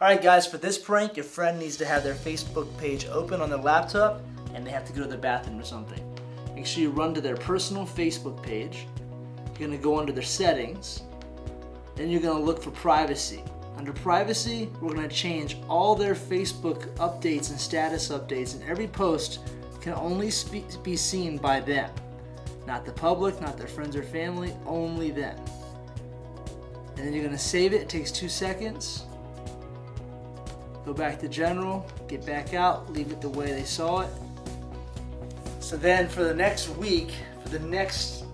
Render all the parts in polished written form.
Alright guys, for this prank, your friend needs to have their Facebook page open on their laptop and they have to go to the bathroom or something. Make sure you run to their personal Facebook page. You're going to go under their settings. Then you're going to look for privacy. Under privacy, we're going to change all their Facebook updates and status updates, and every post can only be seen by them. Not the public, not their friends or family, only them. And then you're going to save it. It takes 2 seconds. Go back to general, get back out, leave it the way they saw it. So then for the next week, for the next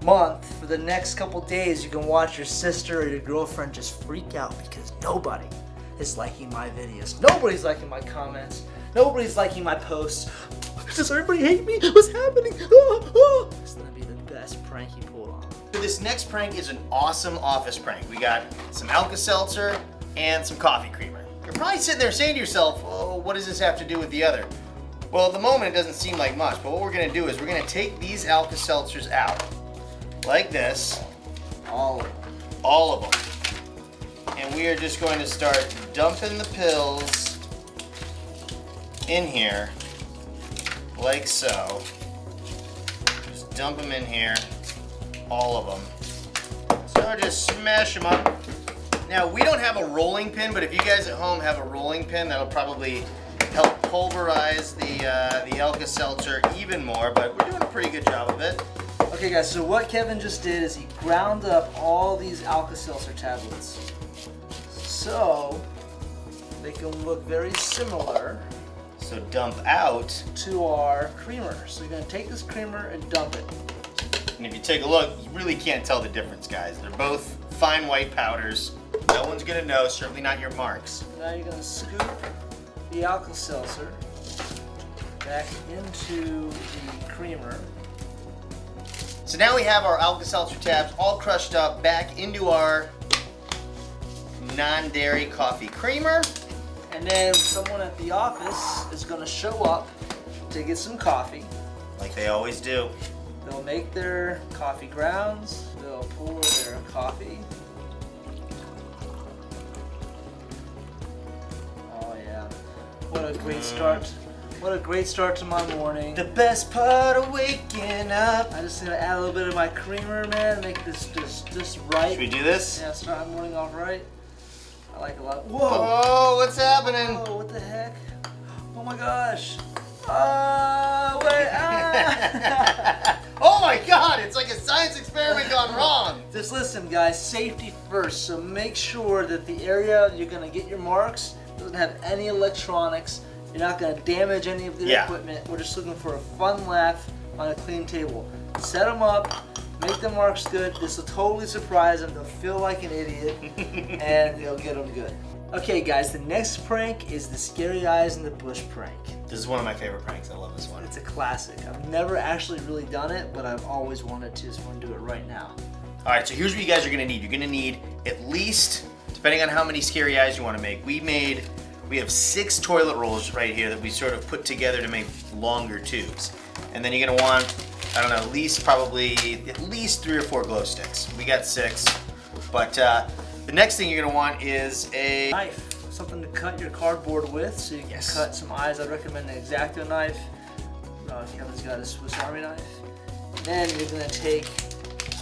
month, for the next couple days, you can watch your sister or your girlfriend just freak out because nobody is liking my videos. Nobody's liking my comments. Nobody's liking my posts. Does everybody hate me? What's happening? It's gonna be the best prank you pulled on. This next prank is an awesome office prank. We got some Alka-Seltzer and some coffee creamer. You're probably sitting there saying to yourself, oh, what does this have to do with the other? Well, at the moment it doesn't seem like much, but what we're gonna do is we're gonna take these Alka-Seltzers out, like this. All of them. All of them. And we are just going to start dumping the pills in here, like so. Just dump them in here, all of them. So just smash them up. Now, we don't have a rolling pin, but if you guys at home have a rolling pin, that'll probably help pulverize the Alka-Seltzer even more, but we're doing a pretty good job of it. Okay guys, so what Kevin just did is he ground up all these Alka-Seltzer tablets so they can look very similar. So dump out. To our creamer. So you're going to take this creamer and dump it. And if you take a look, you really can't tell the difference, guys. They're both fine white powders. No one's gonna know, certainly not your marks. Now you're gonna scoop the Alka-Seltzer back into the creamer. So now we have our Alka-Seltzer tabs all crushed up back into our non-dairy coffee creamer. And then someone at the office is gonna show up to get some coffee. Like they always do. They'll make their coffee grounds, they'll pour their coffee. Oh yeah, what a great start. What a great start to my morning. The best part of waking up. I just gonna add a little bit of my creamer, man, make this just right. Should we do this? Yeah, start my morning off right. I like it a lot. Whoa! Oh, what's happening? Whoa, what the heck? Oh my gosh. Oh, wait, ah! Oh my god, it's like a science experiment gone wrong. Just listen guys, safety first, so make sure that the area you're going to get your marks doesn't have any electronics. You're not going to damage any of the equipment. We're just looking for a fun laugh on a clean table. Set them up, make the marks good. This will totally surprise them. They'll feel like an idiot and they'll get them good. Okay guys, the next prank is the scary eyes in the bush prank. This is one of my favorite pranks. I love this one. It's a classic. I've never actually really done it, but I've always wanted to, so I'm going to do it right now. Alright, so here's what you guys are going to need. You're going to need at least, depending on how many scary eyes you want to make, we have 6 toilet rolls right here that we sort of put together to make longer tubes. And then you're going to want, I don't know, at least 3 or 4 glow sticks. We got 6. But the next thing you're going to want is a knife. Something to cut your cardboard with so you can cut some eyes. I'd recommend an X-Acto knife. Kevin's got a Swiss Army knife. Then you're going to take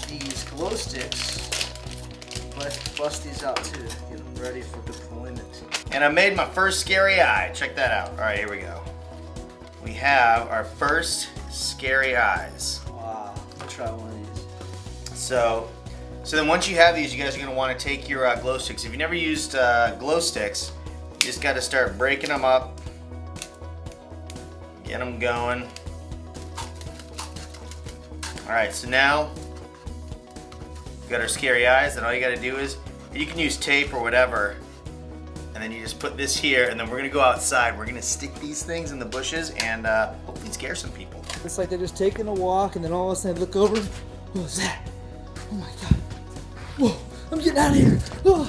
these glow sticks, bust these out too, get them ready for deployment. And I made my first scary eye. Check that out. Alright, here we go. We have our first scary eyes. Wow, let me try one of these. So then once you have these, you guys are going to want to take your glow sticks. If you've never used glow sticks, you just got to start breaking them up. Get them going. Alright, so now we've got our scary eyes, and all you got to do is, you can use tape or whatever, and then you just put this here, and then we're going to go outside. We're going to stick these things in the bushes and hopefully scare some people. It's like they're just taking a walk, and then all of a sudden I look over, what's that? Oh my god. Whoa, I'm getting out of here. Oh.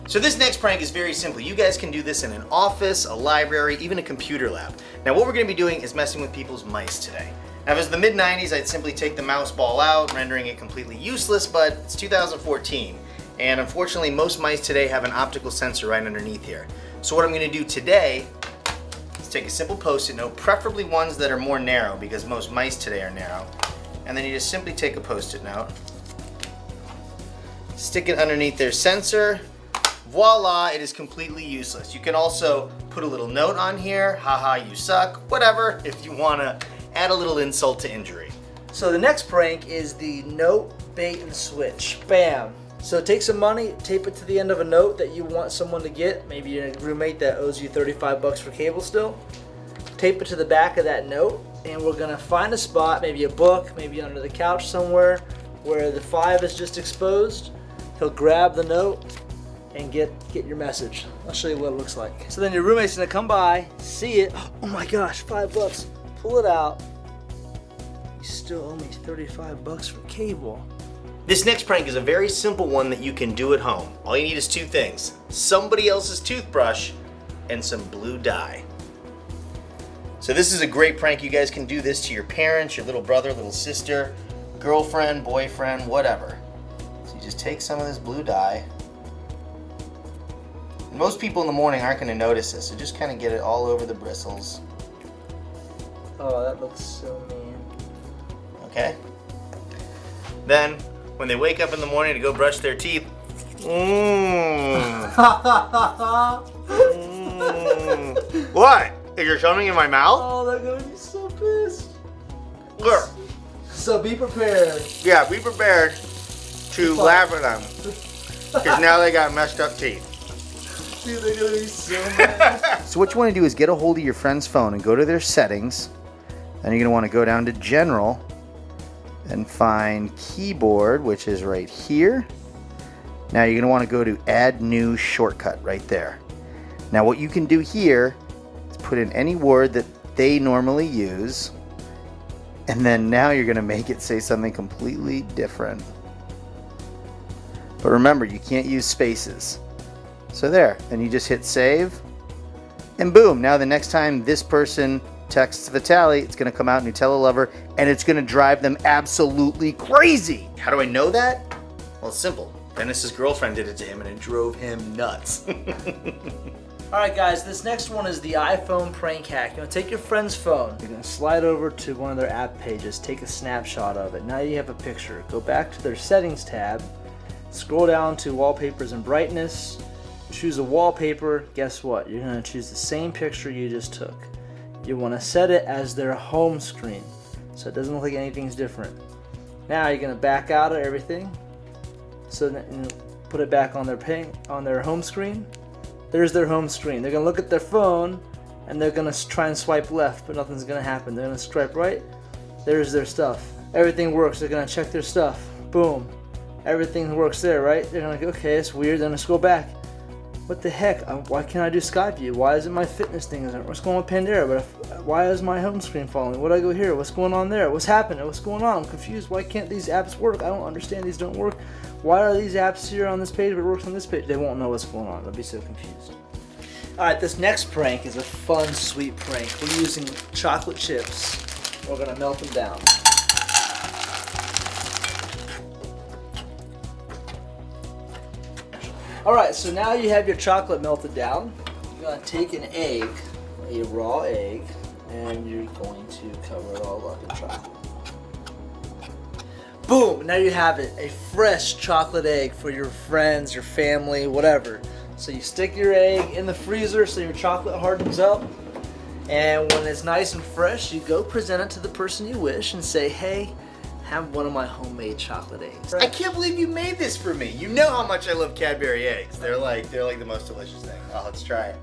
So this next prank is very simple. You guys can do this in an office, a library, even a computer lab. Now what we're going to be doing is messing with people's mice today. Now if it was the mid-90s, I'd simply take the mouse ball out, rendering it completely useless, but it's 2014. And unfortunately, most mice today have an optical sensor right underneath here. So what I'm going to do today is take a simple Post-it note, preferably ones that are more narrow because most mice today are narrow. And then you just simply take a Post-it note, stick it underneath their sensor. Voila, it is completely useless. You can also put a little note on here, haha, you suck, whatever, if you want to add a little insult to injury. So the next prank is the note, bait, and switch. Bam. So take some money, tape it to the end of a note that you want someone to get. Maybe your roommate that owes you 35 bucks for cable still. Tape it to the back of that note, and we're gonna find a spot, maybe a book, maybe under the couch somewhere, where the 5 is just exposed. He'll grab the note and get your message. I'll show you what it looks like. So then your roommate's gonna come by, see it. Oh my gosh, 5 bucks. Pull it out. You still owe me 35 bucks for cable. This next prank is a very simple one that you can do at home. All you need is 2 things: somebody else's toothbrush and some blue dye. So this is a great prank. You guys can do this to your parents, your little brother, little sister, girlfriend, boyfriend, whatever. So you just take some of this blue dye. Most people in the morning aren't going to notice this, so just kind of get it all over the bristles. Oh, that looks so mean. Okay? Then, when they wake up in the morning to go brush their teeth, What? Is there something in my mouth? Oh, they're gonna be so pissed. Look. So be prepared. Yeah, be prepared to laugh at them. Because now they got messed up teeth. Dude, they're gonna be so mad. So what you want to do is get a hold of your friend's phone and go to their settings. Then you're going to want to go down to General and find Keyboard, which is right here. Now you're going to want to go to Add New Shortcut right there. Now what you can do here is put in any word that they normally use, and then now you're going to make it say something completely different. But remember, you can't use spaces. So there, then you just hit save, and boom, now the next time this person texts Vitaly, it's going to come out Nutella Lover, and it's going to drive them absolutely crazy. How do I know that? Well, it's simple. Dennis's girlfriend did it to him, and it drove him nuts. Alright guys, this next one is the iPhone prank hack. You're going to take your friend's phone, you're going to slide over to one of their app pages, take a snapshot of it. Now you have a picture. Go back to their settings tab, scroll down to wallpapers and brightness, choose a wallpaper. Guess what? You're going to choose the same picture you just took. You want to set it as their home screen so it doesn't look like anything's different. Now you're going to back out of everything, so that, put it back on their home screen. There's their home screen. They're going to look at their phone and they're going to try and swipe left, but nothing's going to happen. They're going to swipe right. There's their stuff. Everything works. They're going to check their stuff. Boom. Everything works there, right? They're going to go, okay, it's weird. They're going to scroll back. What the heck? Why can't I do Skype view? Why isn't my fitness thing? What's going on with Pandora? But why is my home screen falling? What do I go here? What's going on there? What's happening? What's going on? I'm confused. Why can't these apps work? I don't understand. These don't work. Why are these apps here on this page but it works on this page? They won't know what's going on. They'll be so confused. Alright, this next prank is a fun, sweet prank. We're using chocolate chips. We're going to melt them down. Alright, so now you have your chocolate melted down. You're going to take an egg, a raw egg, and you're going to cover it all up in chocolate. Boom! Now you have it, a fresh chocolate egg for your friends, your family, whatever. So you stick your egg in the freezer so your chocolate hardens up, and when it's nice and fresh, you go present it to the person you wish and say, hey, have one of my homemade chocolate eggs. I can't believe you made this for me. You know how much I love Cadbury eggs. They're like the most delicious thing. Oh, let's try it.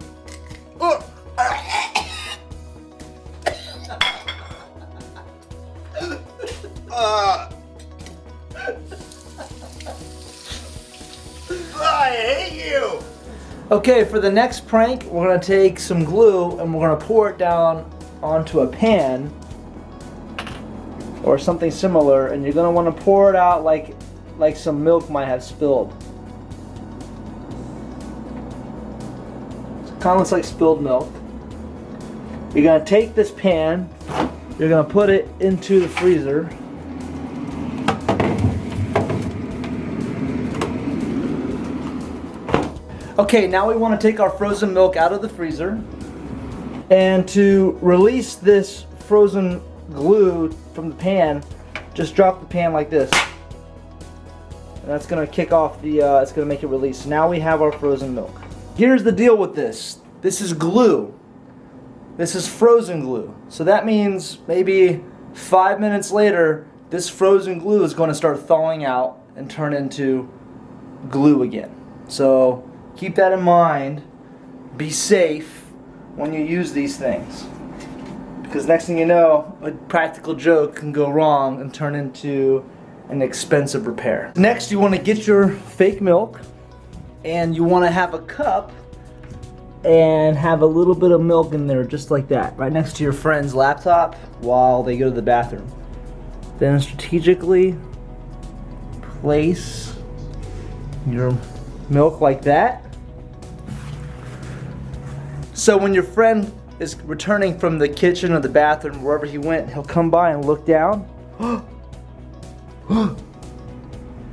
Oh. I hate you. Okay, for the next prank, we're going to take some glue and we're going to pour it down onto a pan or something similar, and you're going to want to pour it out like some milk might have spilled. It kind of looks like spilled milk. You're going to take this pan, you're going to put it into the freezer. Okay, now we want to take our frozen milk out of the freezer. And to release this frozen glue from the pan, just drop the pan like this. And that's gonna kick off the, it's gonna make it release. Now we have our frozen milk. Here's the deal with this. This is glue. This is frozen glue. So that means maybe 5 minutes later, this frozen glue is gonna start thawing out and turn into glue again. So keep that in mind. Be safe when you use these things. Because next thing you know, a practical joke can go wrong and turn into an expensive repair. Next, you want to get your fake milk and you want to have a cup and have a little bit of milk in there just like that, right next to your friend's laptop while they go to the bathroom. Then strategically place your milk like that. So when your friend is returning from the kitchen or the bathroom, wherever he went, he'll come by and look down.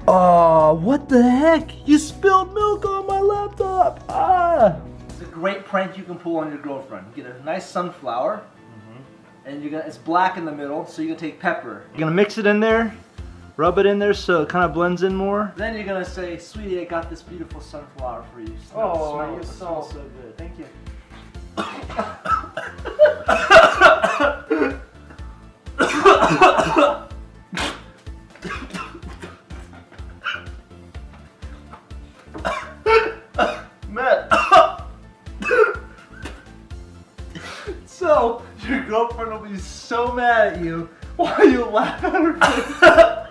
Oh, what the heck? You spilled milk on my laptop. Ah! It's a great prank you can pull on your girlfriend. Get a nice sunflower, and it's black in the middle, so you're gonna take pepper. You're gonna mix it in there, rub it in there so it kind of blends in more. Then you're gonna say, sweetie, I got this beautiful sunflower for you. It smells so good. Thank you. Matt. So your girlfriend will be so mad at you while you laugh at her face.